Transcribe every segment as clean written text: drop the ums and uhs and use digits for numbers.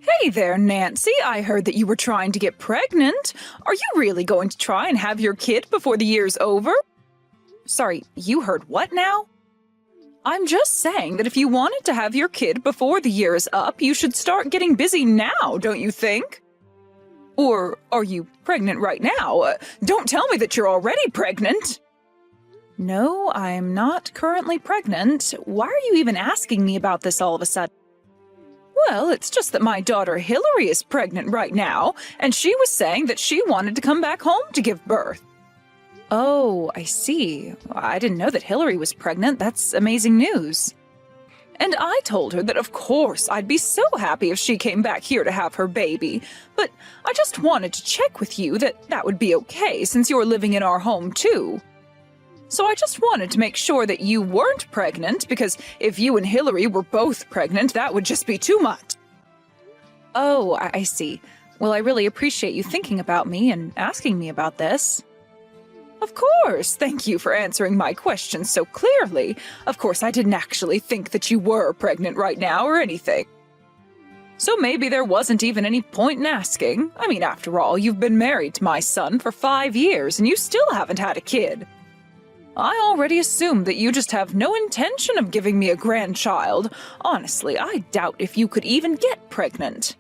Hey there, Nancy. I heard that you were trying to get pregnant. Are you really going to try and have your kid before the year's over? Sorry, you heard what now? I'm just saying that if you wanted to have your kid before the year is up, you should start getting busy now, don't you think? Or are you pregnant right now? Don't tell me that you're already pregnant. No, I'm not currently pregnant. Why are you even asking me about this all of a sudden? Well, it's just that my daughter Hillary is pregnant right now, and she was saying that she wanted to come back home to give birth. Oh, I see. I didn't know that Hillary was pregnant. That's amazing news. And I told her that of course I'd be so happy if she came back here to have her baby, but I just wanted to check with you that that would be okay since you're living in our home too. So I just wanted to make sure that you weren't pregnant, because if you and Hillary were both pregnant, that would just be too much. Oh, I see. Well, I really appreciate you thinking about me and asking me about this. Of course, thank you for answering my questions so clearly. Of course, I didn't actually think that you were pregnant right now or anything. So maybe there wasn't even any point in asking. I mean, after all, you've been married to my son for 5 years and you still haven't had a kid. I already assumed that you just have no intention of giving me a grandchild. Honestly, I doubt if you could even get pregnant.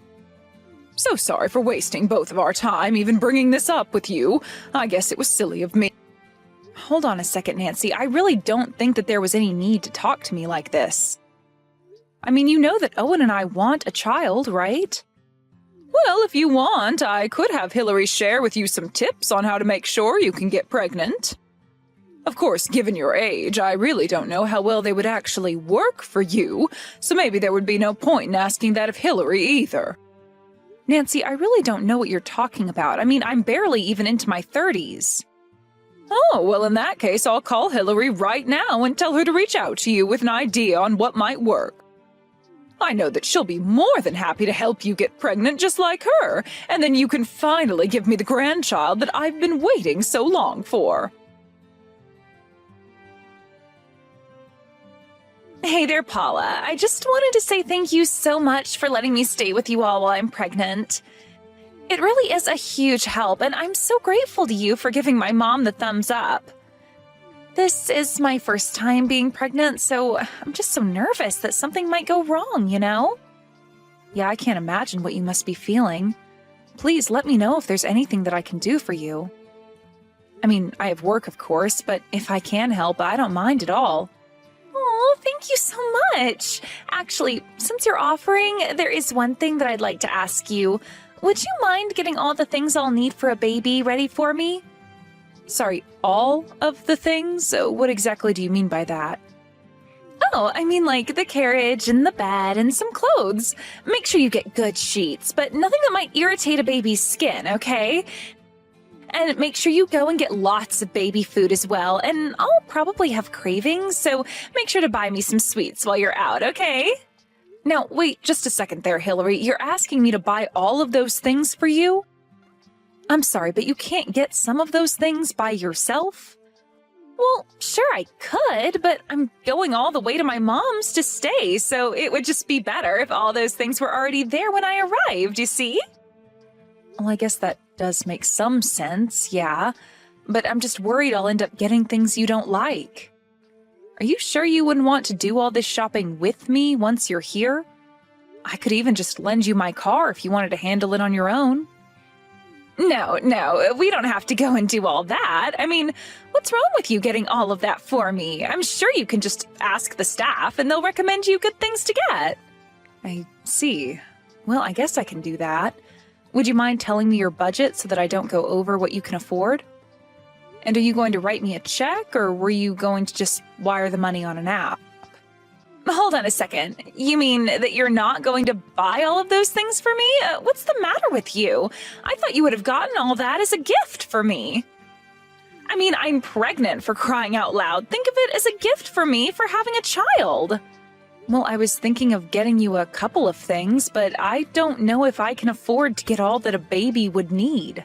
So sorry for wasting both of our time even bringing this up with you. I guess it was silly of me. Hold on a second, Nancy. I really don't think that there was any need to talk to me like this. I mean, you know that Owen and I want a child, right? Well, if you want, I could have Hillary share with you some tips on how to make sure you can get pregnant. Of course, given your age, I really don't know how well they would actually work for you, so maybe there would be no point in asking that of Hillary either. Nancy, I really don't know what you're talking about. I mean, I'm barely even into my 30s. Oh, well, in that case, I'll call Hillary right now and tell her to reach out to you with an idea on what might work. I know that she'll be more than happy to help you get pregnant just like her, and then you can finally give me the grandchild that I've been waiting so long for. Hey there, Paula. I just wanted to say thank you so much for letting me stay with you all while I'm pregnant. It really is a huge help, and I'm so grateful to you for giving my mom the thumbs up. This is my first time being pregnant, so I'm just so nervous that something might go wrong, you know? Yeah, I can't imagine what you must be feeling. Please let me know if there's anything that I can do for you. I mean, I have work, of course, but if I can help, I don't mind at all. Oh, thank you so much. Actually, since you're offering, there is one thing that I'd like to ask you. Would you mind getting all the things I'll need for a baby ready for me? Sorry, all of the things? What exactly do you mean by that? Oh, I mean like the carriage and the bed and some clothes. Make sure you get good sheets, but nothing that might irritate a baby's skin, okay? And make sure you go and get lots of baby food as well. And I'll probably have cravings, so make sure to buy me some sweets while you're out, okay? Now, wait just a second there, Hillary. You're asking me to buy all of those things for you? I'm sorry, but you can't get some of those things by yourself? Well, sure I could, but I'm going all the way to my mom's to stay, so it would just be better if all those things were already there when I arrived, you see? Well, I guess that does make some sense, yeah. But I'm just worried I'll end up getting things you don't like. Are you sure you wouldn't want to do all this shopping with me once you're here? I could even just lend you my car if you wanted to handle it on your own. No, we don't have to go and do all that. I mean, what's wrong with you getting all of that for me? I'm sure you can just ask the staff and they'll recommend you good things to get. I see. Well, I guess I can do that. Would you mind telling me your budget so that I don't go over what you can afford? And are you going to write me a check, or were you going to just wire the money on an app? Hold on a second. You mean that you're not going to buy all of those things for me? What's the matter with you? I thought you would have gotten all that as a gift for me. I mean, I'm pregnant, for crying out loud. Think of it as a gift for me for having a child. Well, I was thinking of getting you a couple of things, but I don't know if I can afford to get all that a baby would need.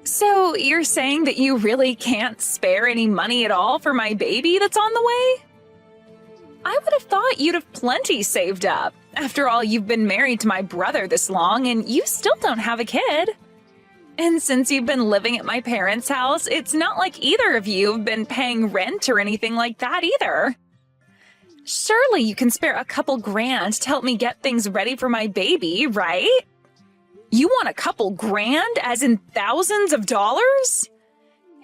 So you're saying that you really can't spare any money at all for my baby that's on the way? I would have thought you'd have plenty saved up. After all, you've been married to my brother this long and you still don't have a kid. And since you've been living at my parents' house, it's not like either of you have been paying rent or anything like that either. Surely you can spare a couple grand to help me get things ready for my baby, right? You want a couple grand, as in thousands of dollars?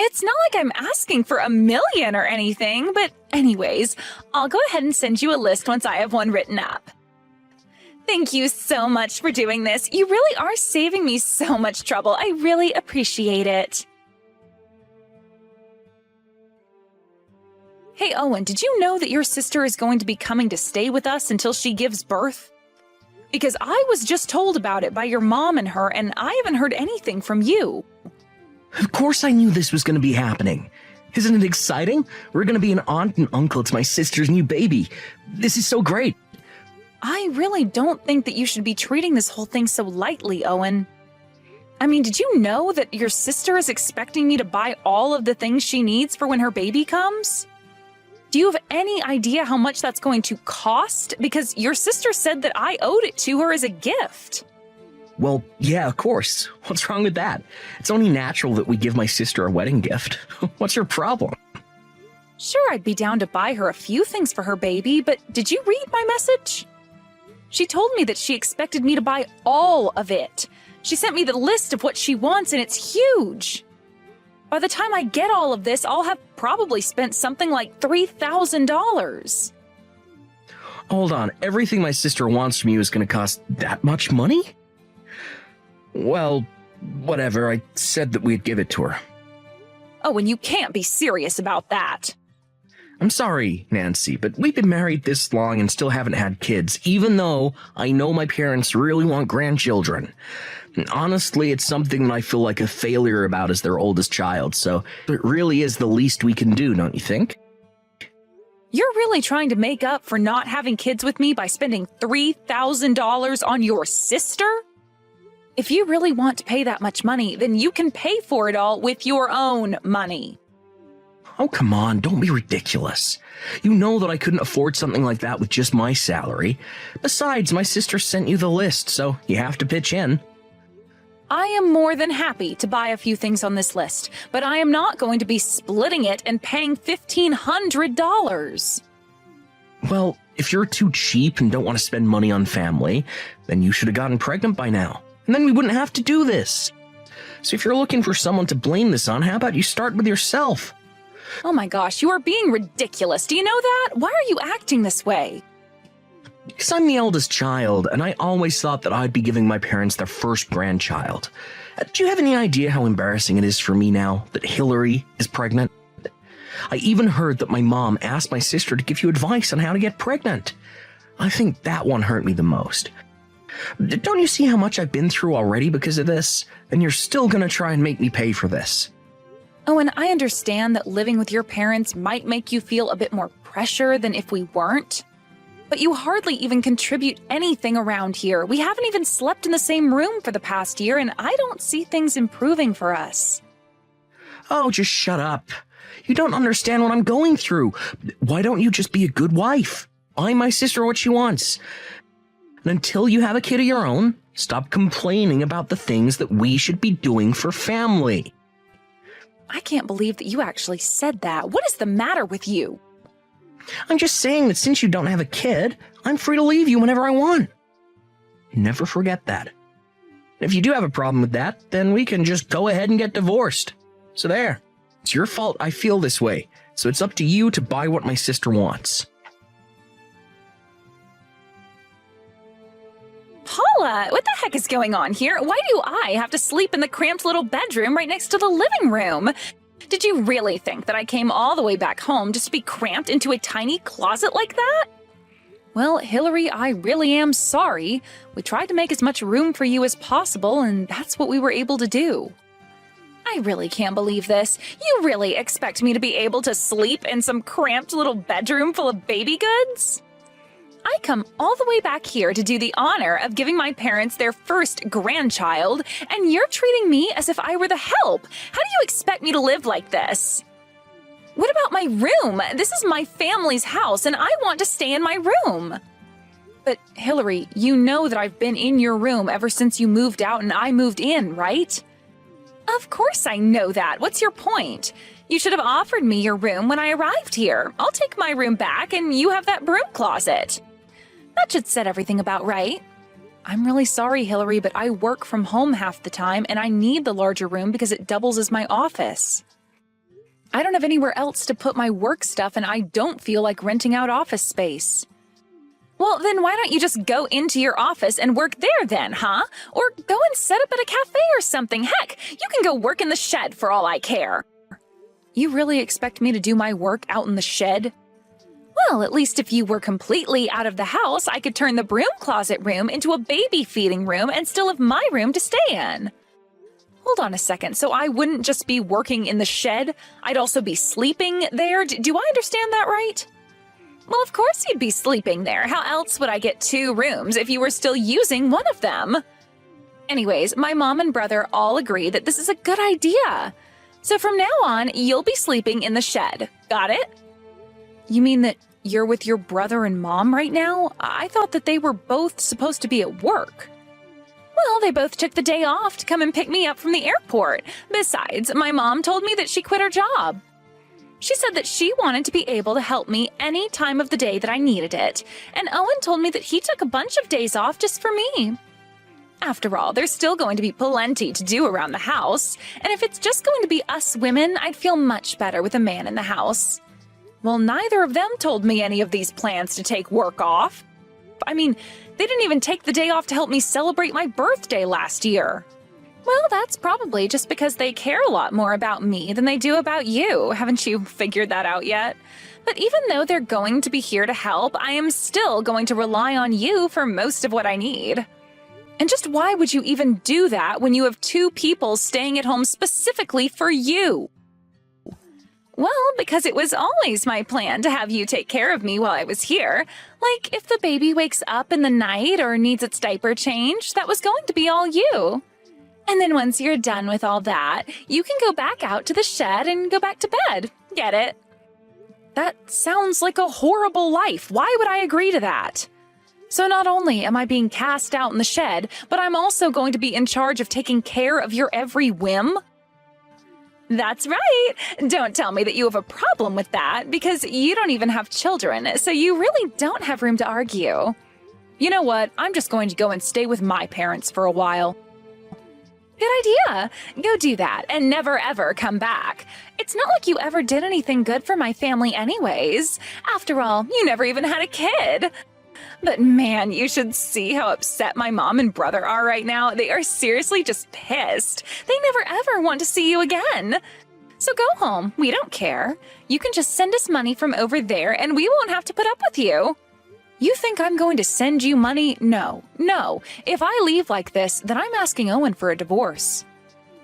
It's not like I'm asking for $1 million or anything, but anyways, I'll go ahead and send you a list once I have one written up. Thank you so much for doing this. You really are saving me so much trouble. I really appreciate it. Hey, Owen, did you know that your sister is going to be coming to stay with us until she gives birth? Because I was just told about it by your mom and her, and I haven't heard anything from you. Of course I knew this was going to be happening. Isn't it exciting? We're going to be an aunt and uncle to my sister's new baby. This is so great. I really don't think that you should be treating this whole thing so lightly, Owen. I mean, did you know that your sister is expecting me to buy all of the things she needs for when her baby comes? Do you have any idea how much that's going to cost? Because your sister said that I owed it to her as a gift. Well, yeah, of course. What's wrong with that? It's only natural that we give my sister a wedding gift. What's your problem? Sure, I'd be down to buy her a few things for her baby, but did you read my message? She told me that she expected me to buy all of it. She sent me the list of what she wants, and it's huge. By the time I get all of this, I'll have probably spent something like $3,000. Hold on, everything my sister wants from you is going to cost that much money? Well, whatever, I said that we'd give it to her. Oh, and you can't be serious about that. I'm sorry, Nancy, but we've been married this long and still haven't had kids, even though I know my parents really want grandchildren. And honestly, it's something that I feel like a failure about as their oldest child, so it really is the least we can do, don't you think? You're really trying to make up for not having kids with me by spending $3,000 on your sister? If you really want to pay that much money, then you can pay for it all with your own money. Oh, come on, don't be ridiculous. You know that I couldn't afford something like that with just my salary. Besides, my sister sent you the list, so you have to pitch in. I am more than happy to buy a few things on this list, but I am not going to be splitting it and paying $1,500. Well, if you're too cheap and don't want to spend money on family, then you should have gotten pregnant by now. And then we wouldn't have to do this. So if you're looking for someone to blame this on, how about you start with yourself? Oh my gosh, you are being ridiculous. Do you know that? Why are you acting this way? Because I'm the eldest child, and I always thought that I'd be giving my parents their first grandchild. Do you have any idea how embarrassing it is for me now that Hillary is pregnant? I even heard that my mom asked my sister to give you advice on how to get pregnant. I think that one hurt me the most. Don't you see how much I've been through already because of this? And you're still gonna try and make me pay for this. Oh, and I understand that living with your parents might make you feel a bit more pressure than if we weren't. But you hardly even contribute anything around here. We haven't even slept in the same room for the past year, and I don't see things improving for us. Oh, just shut up. You don't understand what I'm going through. Why don't you just be a good wife? Buy my sister what she wants. And until you have a kid of your own, stop complaining about the things that we should be doing for family. I can't believe that you actually said that. What is the matter with you? I'm just saying that since you don't have a kid, I'm free to leave you whenever I want. Never forget that. If you do have a problem with that, then we can just go ahead and get divorced. So there. It's your fault I feel this way, so it's up to you to buy what my sister wants. Paula, what the heck is going on here? Why do I have to sleep in the cramped little bedroom right next to the living room? Did you really think that I came all the way back home just to be cramped into a tiny closet like that? Well, Hillary, I really am sorry. We tried to make as much room for you as possible, and that's what we were able to do. I really can't believe this. You really expect me to be able to sleep in some cramped little bedroom full of baby goods? I come all the way back here to do the honor of giving my parents their first grandchild, and you're treating me as if I were the help. How do you expect me to live like this? What about my room? This is my family's house, and I want to stay in my room. But Hillary, you know that I've been in your room ever since you moved out and I moved in, right? Of course I know that. What's your point? You should have offered me your room when I arrived here. I'll take my room back and you have that broom closet. That should set everything about right. I'm really sorry, Hillary, but I work from home half the time and I need the larger room because it doubles as my office. I don't have anywhere else to put my work stuff and I don't feel like renting out office space. Well, then why don't you just go into your office and work there then, huh? Or go and set up at a cafe or something. Heck, you can go work in the shed for all I care. You really expect me to do my work out in the shed? Well, at least if you were completely out of the house, I could turn the broom closet room into a baby feeding room and still have my room to stay in. Hold on a second, so I wouldn't just be working in the shed, I'd also be sleeping there? Do I understand that right? Well, of course you'd be sleeping there. How else would I get 2 rooms if you were still using one of them? Anyways, my mom and brother all agree that this is a good idea. So from now on, you'll be sleeping in the shed. Got it? You mean that you're with your brother and mom right now? I thought that they were both supposed to be at work. Well, they both took the day off to come and pick me up from the airport. Besides, my mom told me that she quit her job. She said that she wanted to be able to help me any time of the day that I needed it, and Owen told me that he took a bunch of days off just for me. After all, there's still going to be plenty to do around the house, and if it's just going to be us women, I'd feel much better with a man in the house. Well, neither of them told me any of these plans to take work off. I mean, they didn't even take the day off to help me celebrate my birthday last year. Well, that's probably just because they care a lot more about me than they do about you. Haven't you figured that out yet? But even though they're going to be here to help, I am still going to rely on you for most of what I need. And just why would you even do that when you have 2 people staying at home specifically for you? Well, because it was always my plan to have you take care of me while I was here. Like, if the baby wakes up in the night or needs its diaper changed, that was going to be all you. And then once you're done with all that, you can go back out to the shed and go back to bed. Get it? That sounds like a horrible life. Why would I agree to that? So not only am I being cast out in the shed, but I'm also going to be in charge of taking care of your every whim? That's right. Don't tell me that you have a problem with that, because you don't even have children, so you really don't have room to argue. You know what? I'm just going to go and stay with my parents for a while. Good idea. Go do that and never ever come back. It's not like you ever did anything good for my family anyways. After all, you never even had a kid. But man, you should see how upset my mom and brother are right now. They are seriously just pissed. They never ever want to see you again. So go home. We don't care. You can just send us money from over there and we won't have to put up with you. You think I'm going to send you money? No. If I leave like this, then I'm asking Owen for a divorce.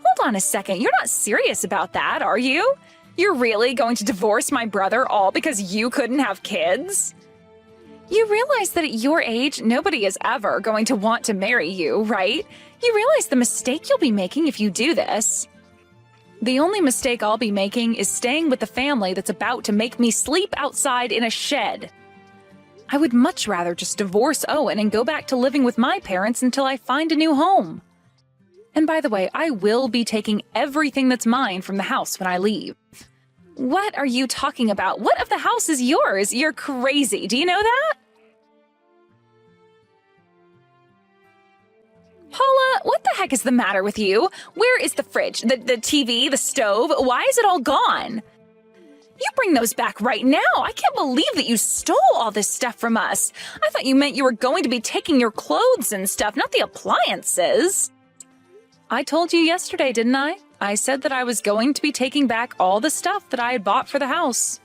Hold on a second. You're not serious about that, are you? You're really going to divorce my brother all because you couldn't have kids? You realize that at your age, nobody is ever going to want to marry you, right? You realize the mistake you'll be making if you do this. The only mistake I'll be making is staying with the family that's about to make me sleep outside in a shed. I would much rather just divorce Owen and go back to living with my parents until I find a new home. And by the way, I will be taking everything that's mine from the house when I leave. What are you talking about? What of the house is yours? You're crazy. Do you know that? Paula, what the heck is the matter with you? Where is the fridge, the TV, the stove? Why is it all gone? You bring those back right now. I can't believe that you stole all this stuff from us. I thought you meant you were going to be taking your clothes and stuff, not the appliances. I told you yesterday, didn't I? I said that I was going to be taking back all the stuff that I had bought for the house.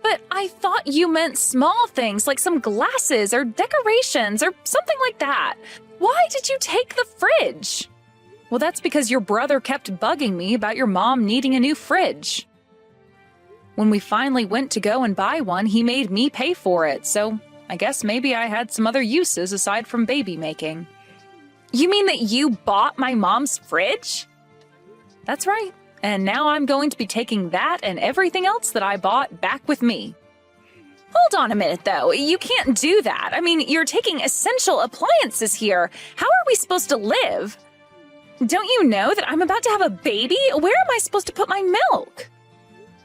But I thought you meant small things like some glasses or decorations or something like that. Why did you take the fridge? Well, that's because your brother kept bugging me about your mom needing a new fridge. When we finally went to go and buy one, he made me pay for it, so I guess maybe I had some other uses aside from baby making. You mean that you bought my mom's fridge? That's right, and now I'm going to be taking that and everything else that I bought back with me. Hold on a minute, though. You can't do that. I mean, you're taking essential appliances here. How are we supposed to live? Don't you know that I'm about to have a baby? Where am I supposed to put my milk?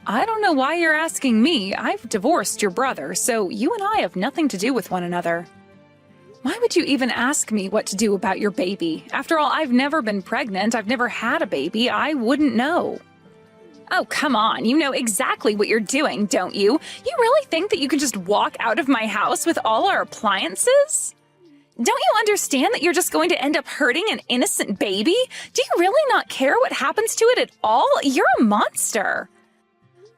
I don't know why you're asking me. I've divorced your brother, so you and I have nothing to do with one another. Why would you even ask me what to do about your baby? After all, I've never been pregnant. I've never had a baby. I wouldn't know. Oh, come on. You know exactly what you're doing, don't you? You really think that you can just walk out of my house with all our appliances? Don't you understand that you're just going to end up hurting an innocent baby? Do you really not care what happens to it at all? You're a monster.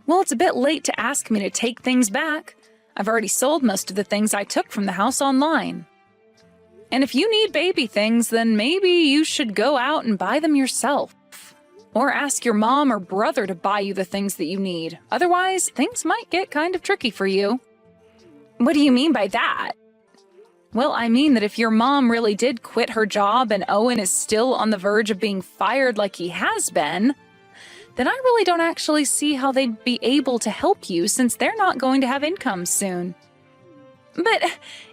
Well, it's a bit late to ask me to take things back. I've already sold most of the things I took from the house online. And if you need baby things, then maybe you should go out and buy them yourself. Or ask your mom or brother to buy you the things that you need. Otherwise, things might get kind of tricky for you. What do you mean by that? Well, I mean that if your mom really did quit her job and Owen is still on the verge of being fired like he has been, then I really don't actually see how they'd be able to help you since they're not going to have income soon. But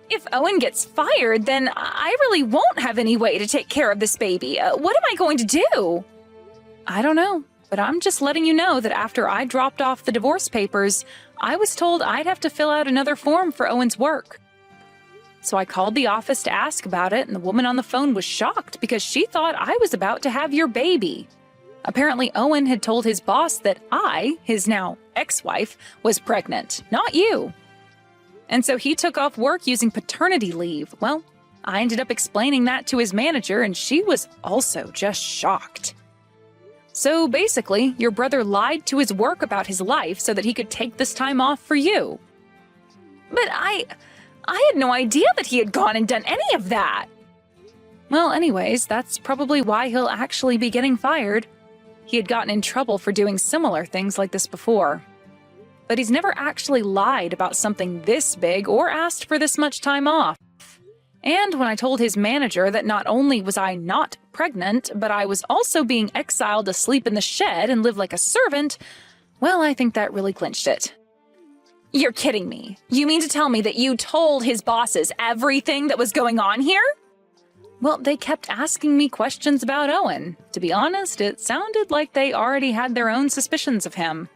if Owen gets fired, then I really won't have any way to take care of this baby. What am I going to do? I don't know, but I'm just letting you know that after I dropped off the divorce papers, I was told I'd have to fill out another form for Owen's work. So I called the office to ask about it, and the woman on the phone was shocked because she thought I was about to have your baby. Apparently, Owen had told his boss that I, his now ex-wife, was pregnant, not you. And so he took off work using paternity leave. Well, I ended up explaining that to his manager, and she was also just shocked. So basically, your brother lied to his work about his life so that he could take this time off for you. But I had no idea that he had gone and done any of that. Well, anyways, that's probably why he'll actually be getting fired. He had gotten in trouble for doing similar things like this before. But he's never actually lied about something this big or asked for this much time off. And when I told his manager that not only was I not pregnant, but I was also being exiled to sleep in the shed and live like a servant, well, I think that really clinched it. You're kidding me. You mean to tell me that you told his bosses everything that was going on here? Well, they kept asking me questions about Owen. To be honest, it sounded like they already had their own suspicions of him.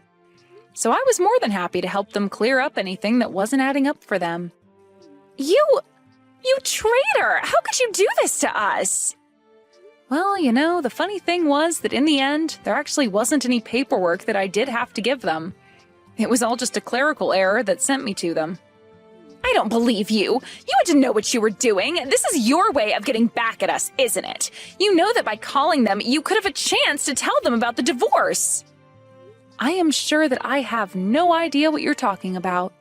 So I was more than happy to help them clear up anything that wasn't adding up for them. You traitor! How could you do this to us? Well, you know, the funny thing was that in the end, there actually wasn't any paperwork that I did have to give them. It was all just a clerical error that sent me to them. I don't believe you. You had to know what you were doing. This is your way of getting back at us, isn't it? You know that by calling them, you could have a chance to tell them about the divorce. I am sure that I have no idea what you're talking about.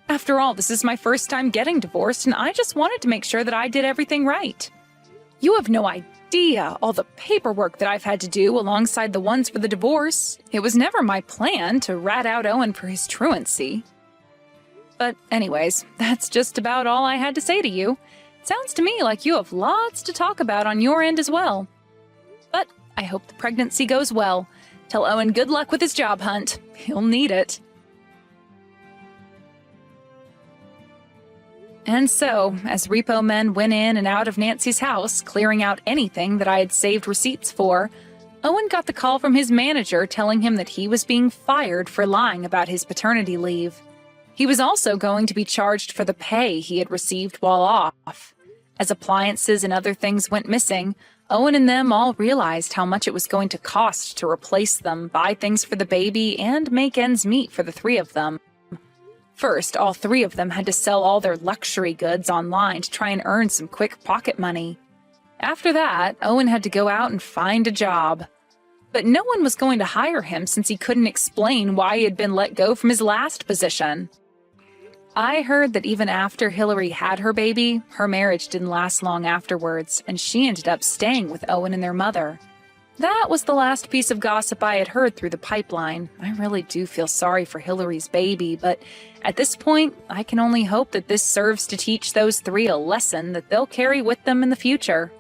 After all, this is my first time getting divorced, and I just wanted to make sure that I did everything right. You have no idea all the paperwork that I've had to do alongside the ones for the divorce. It was never my plan to rat out Owen for his truancy. But anyways, that's just about all I had to say to you. It sounds to me like you have lots to talk about on your end as well. But I hope the pregnancy goes well. Tell Owen good luck with his job hunt. He'll need it. And so, as repo men went in and out of Nancy's house, clearing out anything that I had saved receipts for, Owen got the call from his manager telling him that he was being fired for lying about his paternity leave. He was also going to be charged for the pay he had received while off. As appliances and other things went missing, Owen and them all realized how much it was going to cost to replace them, buy things for the baby, and make ends meet for the three of them. First, all three of them had to sell all their luxury goods online to try and earn some quick pocket money. After that, Owen had to go out and find a job. But no one was going to hire him since he couldn't explain why he had been let go from his last position. I heard that even after Hillary had her baby, her marriage didn't last long afterwards, and she ended up staying with Owen and their mother. That was the last piece of gossip I had heard through the pipeline. I really do feel sorry for Hillary's baby, but at this point, I can only hope that this serves to teach those three a lesson that they'll carry with them in the future.